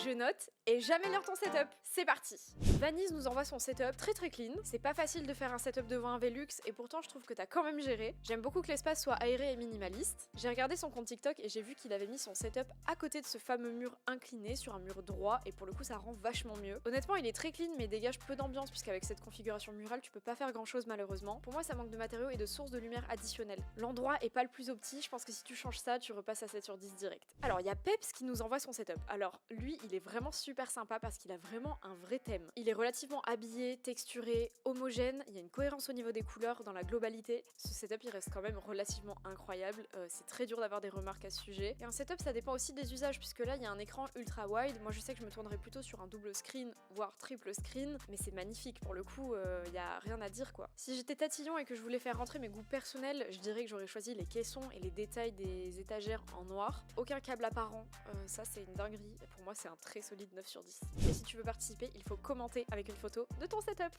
je note et j'améliore ton setup. C'est parti. Vanise nous envoie son setup très clean. C'est pas facile de faire un setup devant un Velux et pourtant je trouve que t'as quand même géré. J'aime beaucoup que l'espace soit aéré et minimaliste. J'ai regardé son compte TikTok et j'ai vu qu'il avait mis son setup à côté de ce fameux mur incliné sur un mur droit et pour le coup ça rend vachement mieux. Honnêtement il est très clean mais dégage peu d'ambiance puisqu'avec cette configuration murale tu peux pas faire grand chose malheureusement. Pour moi ça manque de matériaux et de sources de lumière additionnelles. L'endroit est pas le plus opti, je pense que si tu changes ça tu repasses à 7 sur 10 direct. Alors il y a Peps qui nous envoie son setup. Alors lui il est vraiment super sympa parce qu'il a vraiment un vrai thème. Il est relativement habillé, texturé, homogène, il y a une cohérence au niveau des couleurs dans la globalité. Ce setup il reste quand même relativement incroyable, c'est très dur d'avoir des remarques à ce sujet. Et un setup ça dépend aussi des usages puisque là il y a un écran ultra wide, moi je sais que je me tournerais plutôt sur un double screen voire triple screen, mais c'est magnifique pour le coup, il y a rien à dire quoi. Si j'étais tatillon et que je voulais faire rentrer mes goûts personnels, je dirais que j'aurais choisi les caissons et les détails des étagères en noir. Aucun câble apparent, ça c'est une dinguerie, et pour moi c'est un très solide 9 sur 10. Et si tu veux participer, il faut commenter avec une photo de ton setup.